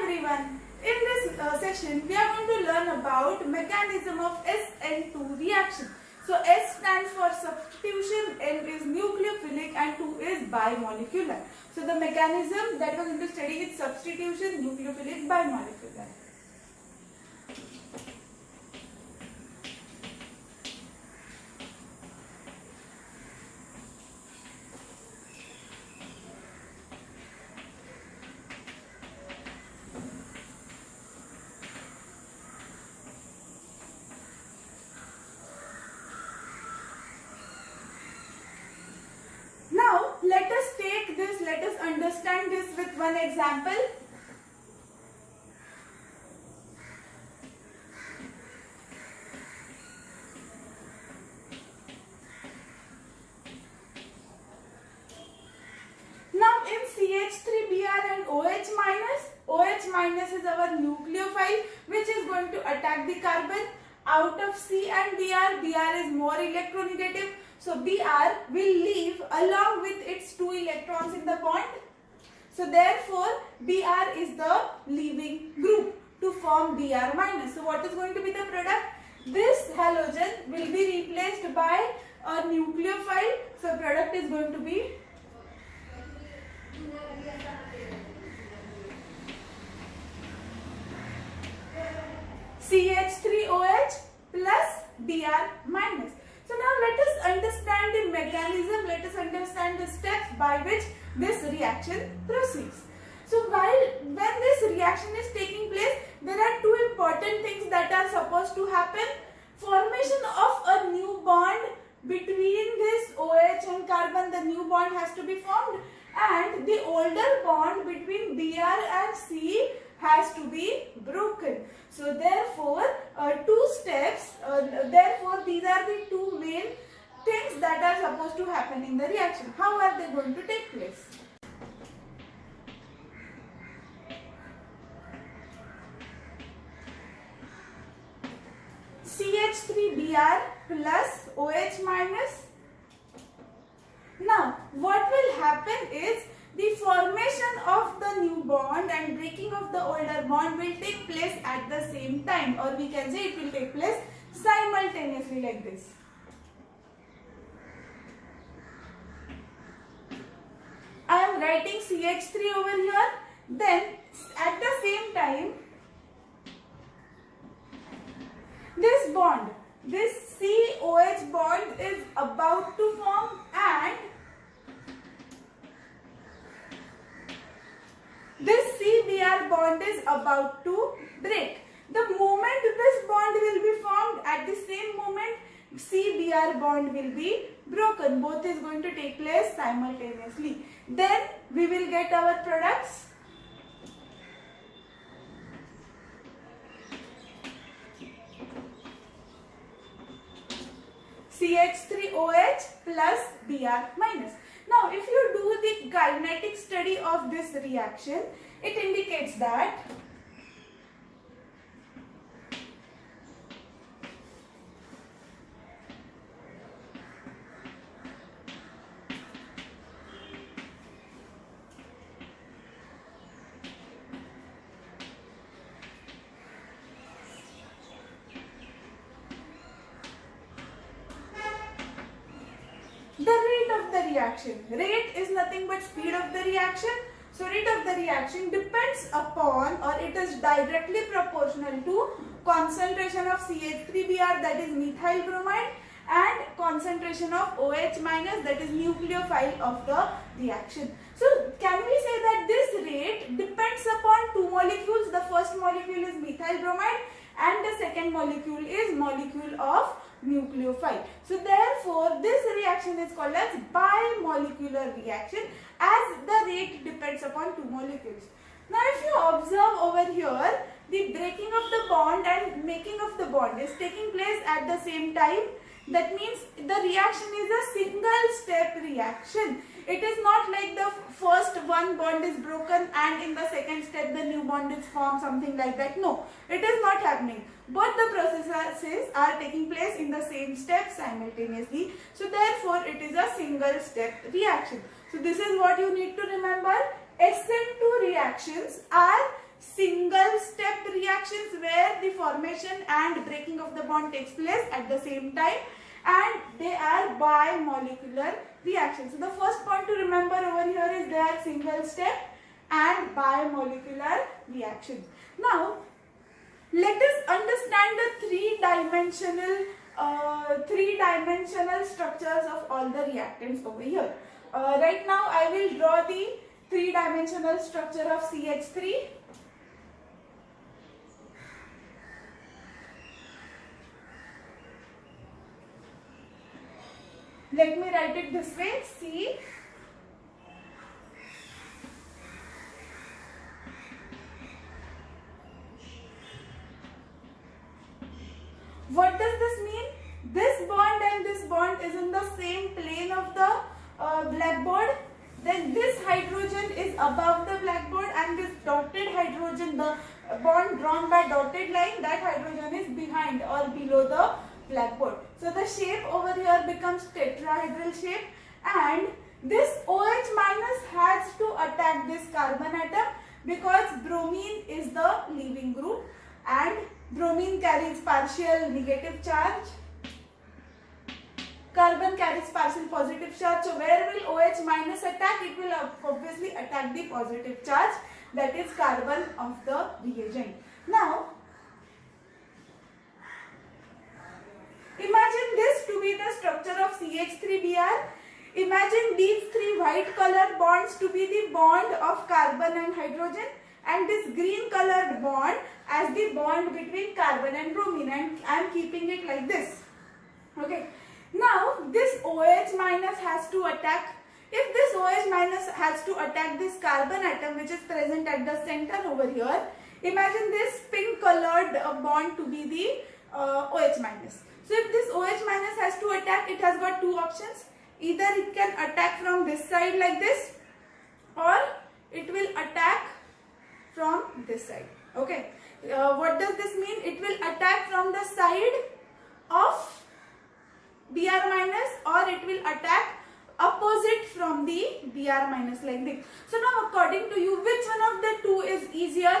everyone. In this session, we are going to learn about mechanism of SN2 reaction. So S stands for substitution, N is nucleophilic and 2 is bimolecular. So the mechanism that we are going to study is substitution, nucleophilic, bimolecular. Let us understand this with one example. Now in CH3Br and OH minus is our nucleophile which is going to attack the carbon. Out of C and Br is more electronegative. So Br will leave along with its 2 electrons in the bond. So therefore Br is the leaving group to form Br minus. So what is going to be the product? This halogen will be replaced by a nucleophile. So product is going to be CH3OH plus Br minus. So now let us understand the mechanism, let us understand the steps by which this reaction proceeds. So when this reaction is taking place, there are 2 important things that are supposed to happen. Formation of a new bond between this OH and carbon, the new bond has to be formed, and the older bond between Br and C has to be broken. So therefore 2 steps, therefore these are the 2 main things that are supposed to happen in the reaction. How are they going to take place? CH3Br plus OH minus. Now what will happen is the formation of the new bond and breaking of the older bond will take place at the same time, or we can say it will take place simultaneously like this. I am writing CH3 over here. Then at the same time, this bond, this COH bond is about to form and this CBr bond is about to break. The moment this bond will be formed, at the same moment CBr bond will be broken. Both is going to take place simultaneously. Then we will get our products. CH3OH plus Br minus. Now, if you do the kinetic study of this reaction, it indicates that the rate of the reaction. Rate is nothing but speed of the reaction. So rate of the reaction depends upon, or it is directly proportional to concentration of CH3Br, that is methyl bromide, and concentration of OH minus, that is nucleophile of the reaction. So can we say that this rate depends upon 2 molecules? The first molecule is methyl bromide and the second molecule is molecule of nucleophile. So therefore this reaction is called as bimolecular reaction, as the rate depends upon 2 molecules. Now if you observe over here, the breaking of the bond and making of the bond is taking place at the same time. That means the reaction is a single step reaction. It is not like the first one bond is broken and in the second step the new bond is formed, something like that. No, it is not happening. Both the processes are taking place in the same step simultaneously. So therefore it is a single step reaction. So this is what you need to remember. SN2 reactions are single step reactions where the formation and breaking of the bond takes place at the same time, and they are bimolecular reactions. So the first point to remember over here is they are single step and bimolecular reactions. Now let us understand the three-dimensional structures of all the reactants over here. Right now I will draw the three-dimensional structure of CH3. Let me write it this way. C what does this mean? This bond and this bond is in the same plane of the blackboard. Then this hydrogen is above the blackboard, and this dotted hydrogen, the bond drawn by dotted line, that hydrogen is behind or below the blackboard. So the shape over here becomes tetrahedral shape, and this OH minus has to attack this carbon atom because bromine is the leaving group and bromine carries partial negative charge. Carbon carries partial positive charge. So where will OH minus attack? It will obviously attack the positive charge, that is carbon of the reagent. Now imagine this to be the structure of CH3Br. Imagine these three white color bonds to be the bond of carbon and hydrogen, and this green colored bond as the bond between carbon and bromine, and I am keeping it like this. Okay. Now this OH minus has to attack. If this OH minus has to attack this carbon atom which is present at the center over here, imagine this pink colored bond to be the OH minus. So if this OH minus has to attack, it has got two options. Either it can attack from this side like this, or it will attack from this side. Okay. What does this mean? It will attack from the side of Br minus, or it will attack opposite from the Br minus like this. So now according to you, which one of the two is easier?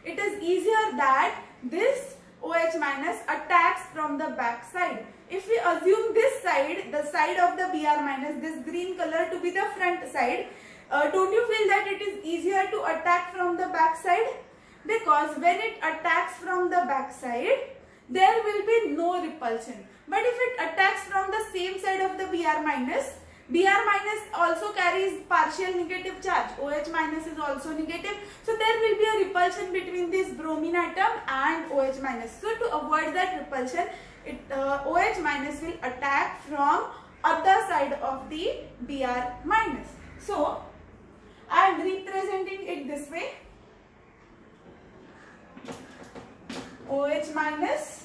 It is easier that this OH minus attacks from the back side. If we assume this side, the side of the Br minus, this green color to be the front side, don't you feel that it is easier to attack from the back side? Because when it attacks from the back side, there will be no repulsion. But if it attacks from the same side of the Br minus also carries partial negative charge. OH minus is also negative. So there will be a repulsion between this bromine atom and OH minus. So to avoid that repulsion, OH minus will attack from other side of the Br minus. So I am representing it this way. OH minus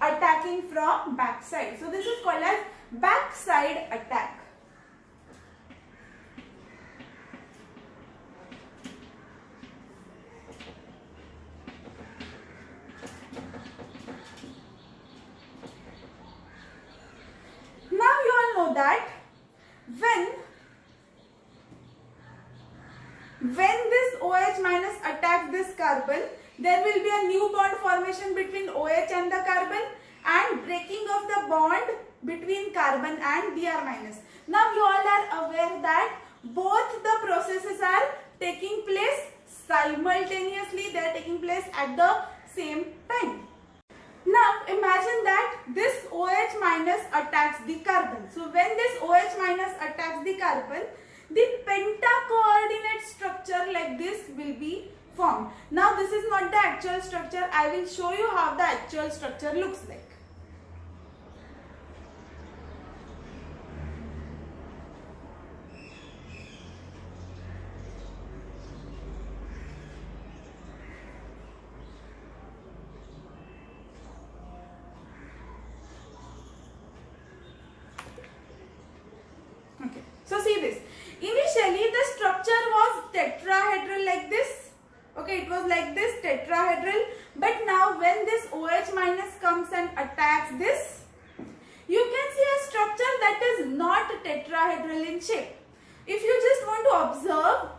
attacking from back side. So this is called as backside attack. Now you all know that when this OH minus attacks this carbon, there will be a new bond formation between OH and the carbon and breaking of the bond between carbon and Br minus. Now you all are aware that both the processes are taking place simultaneously. They are taking place at the same time. Now imagine that this OH minus attacks the carbon. So when this OH minus attacks the carbon, the pentacoordinate structure like this will be formed. Now this is not the actual structure. I will show you how the actual structure looks like. Okay, so see this. Initially the structure was tetrahedral like this. Okay, it was like this, tetrahedral. But now when this OH minus comes and attacks this, you can see a structure that is not tetrahedral in shape. If you just want to observe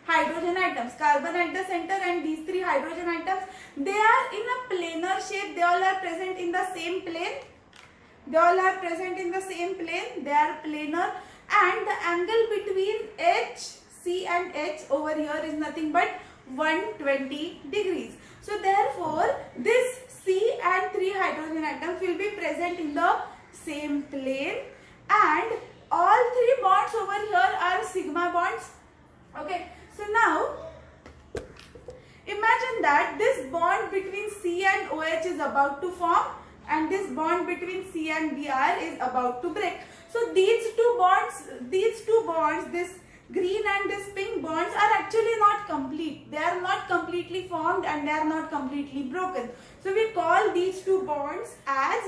hydrogen atoms, carbon at the center and these 3 hydrogen atoms, they are in a planar shape. They all are present in the same plane. They all are present in the same plane. They are planar, and the angle between H, C and H over here is nothing but 120 degrees. So therefore, this C and 3 hydrogen atoms will be present in the same plane, and all 3 bonds over here are sigma bonds. Okay, so now imagine that this bond between C and OH is about to form, and this bond between C and Br is about to break. So these two bonds, this green and this pink bonds are actually not complete. They are not completely formed and they are not completely broken. So we call these two bonds as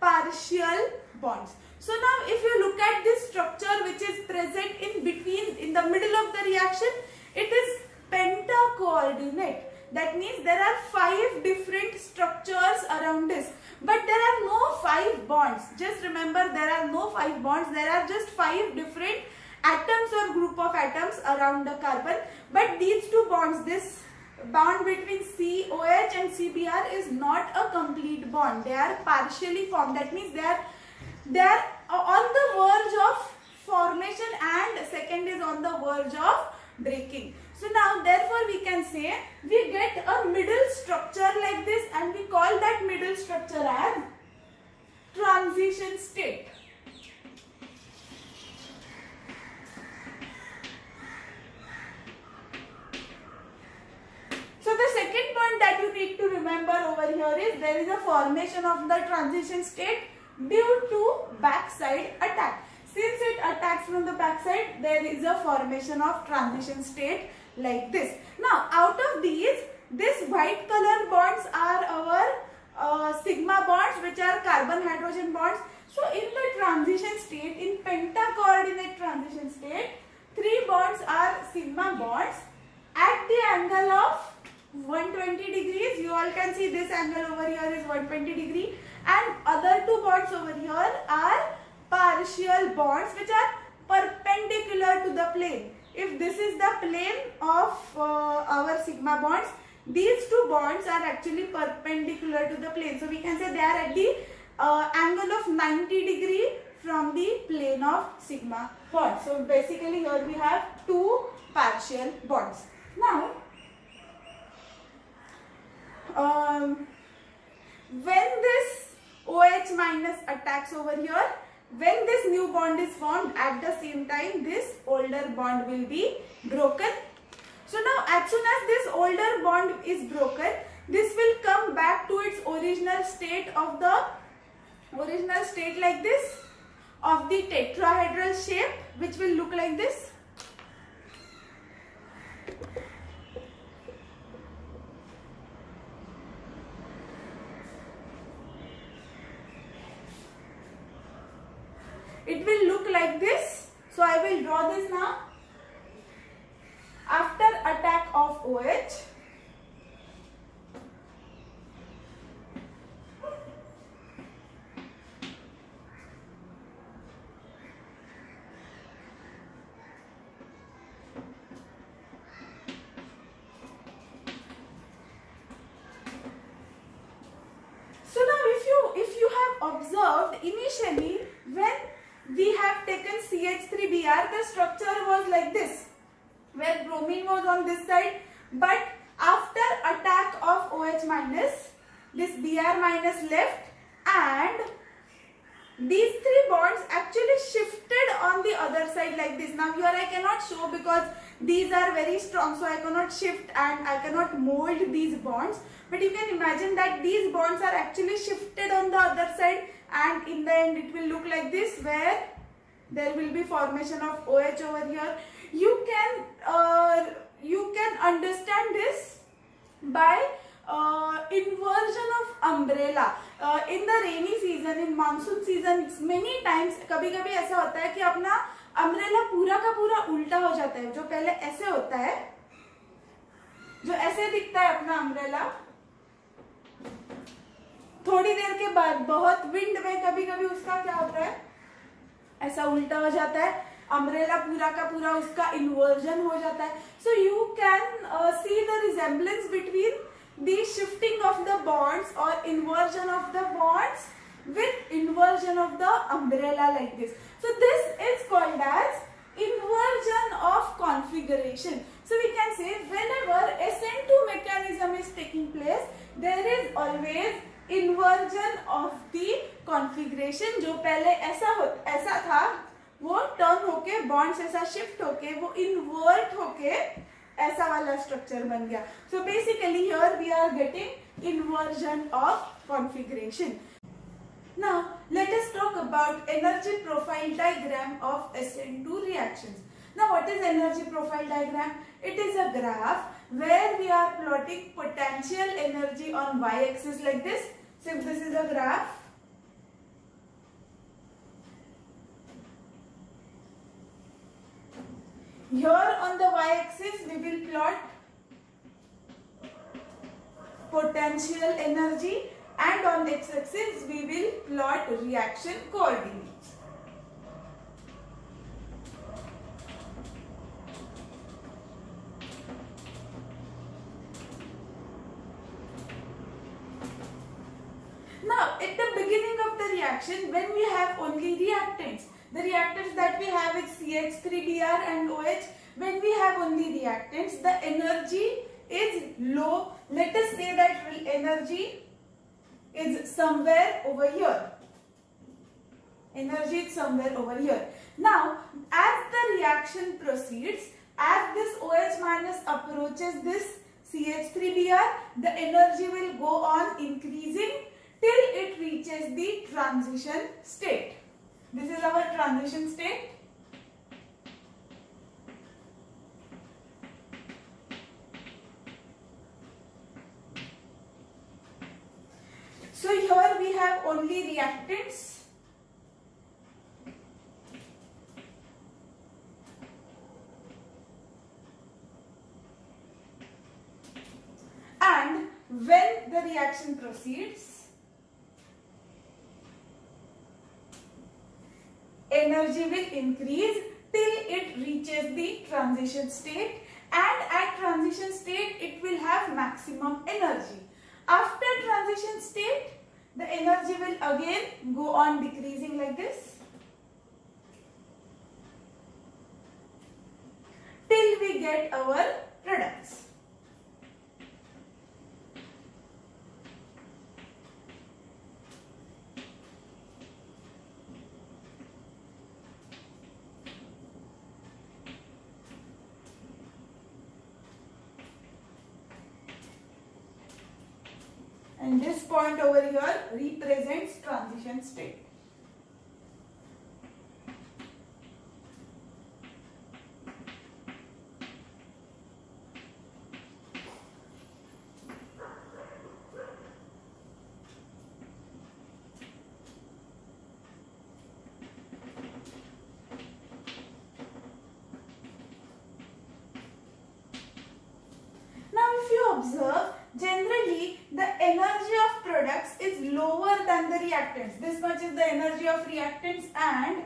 partial bonds. So now if you look at this structure which is present in between, in the middle of the reaction, it is pentacoordinate. That means there are 5 different structures around this, but there are no 5 bonds. Just remember, there are no 5 bonds. There are just 5 different atoms or group of atoms around the carbon. But these two bonds, this bond between COH and CBr is not a complete bond. They are partially formed. That means they are on the verge of formation, and second is on the verge of breaking. So now therefore we can say we get a middle structure like this, and we call that middle structure as transition state. So the second point that you need to remember over here is there is a formation of the transition state due to backside attack. Since it attacks from the backside, there is a formation of transition state like this. Now out of these, this white color bonds are our sigma bonds, which are carbon hydrogen bonds. So in the transition state, in pentacoordinate transition state, 3 bonds are sigma bonds at the angle of 120 degrees. You all can see this angle over here is 120 degree, and other 2 bonds over here are partial bonds which are perpendicular to the plane. If this is the plane of our sigma bonds, these 2 bonds are actually perpendicular to the plane. So we can say they are at the angle of 90 degree from the plane of sigma bond. So basically here we have 2 partial bonds. Now when this OH minus attacks over here, when this new bond is formed, at the same time this older bond will be broken. So now as soon as this older bond is broken, this will come back to its original state of like this, of the tetrahedral shape, which will look like this. It will look like this. So I will draw this now. After attack of OH, so now if you have observed initially, when we have taken CH3Br, the structure was like this, where bromine was on this side, but after attack of OH minus, this Br minus left, and these 3 bonds actually shifted on the other side like this. Now here I cannot show because these are very strong, so I cannot shift and I cannot mold these bonds, but you can imagine that these bonds are actually shifted on the other side, and in the end it will look like this, where there will be formation of OH over here. You can understand this by inversion of umbrella. In the rainy season, in monsoon season, many times कभी-कभी ऐसा होता है कि अपना umbrella पूरा का पूरा उल्टा हो जाता है. जो पहले ऐसे होता है, जो ऐसे दिखता है अपना umbrella, थोड़ी देर के बाद बहुत विंड में कभी-कभी उसका क्या होता है, ऐसा उल्टा हो जाता है. अम्ब्रेला पूरा का पूरा उसका इन्वर्जन हो जाता है. So you can see the resemblance between the shifting of the bonds or inversion of the bonds with inversion of the umbrella like this. So this is called as inversion of configuration. So we can say whenever SN2 mechanism is taking place, there is always inversion of the configuration. जो पहले ऐसा था वो turn होके bonds ऐसा shift होके वो invert होके ऐसा वाला स्ट्रक्चर बन गया. So basically here we are getting inversion of configuration. Now let us talk about energy profile diagram of SN2 reactions. Now what is energy profile diagram? It is a graph where we are plotting potential energy on y-axis like this. So if this is a graph, here on the y-axis we will plot potential energy, and on x-axis we will plot reaction coordinates. Now at the beginning of the reaction, when we have only reactants, the reactants that we have is CH3Br and OH. When we have only reactants, the energy is low. Let us say that energy is somewhere over here. Energy is somewhere over here. Now, as the reaction proceeds, as this OH minus approaches this CH3Br, the energy will go on increasing till it reaches the transition state. This is our transition state. So here we have only reactants. And when the reaction proceeds, energy will increase till it reaches the transition state, and at transition state it will have maximum energy. After transition state, the energy will again go on decreasing like this till we get our products. And this point over here represents transition state. Now if you observe, generally the energy of products is lower than the reactants. This much is the energy of reactants, and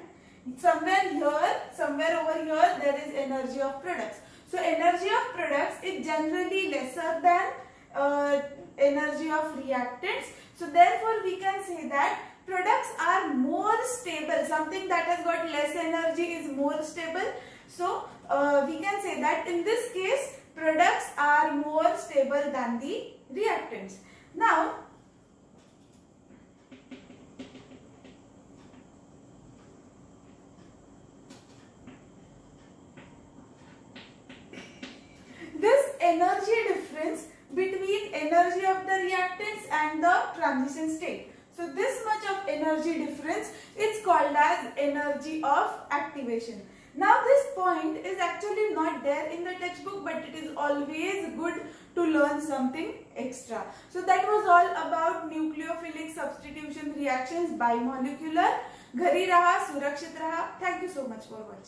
somewhere here, somewhere over here there is energy of products. So energy of products is generally lesser than energy of reactants. So therefore we can say that products are more stable. Something that has got less energy is more stable. So we can say that in this case products are more stable than the reactants. Now this energy difference between energy of the reactants and the transition state. So this much of energy difference is called as energy of activation. Now this point is actually not there in the textbook, but it is always good to learn something extra. So that was all about nucleophilic substitution reactions, bimolecular. घरी रहा, सुरक्षित रहा. Thank you so much for watching.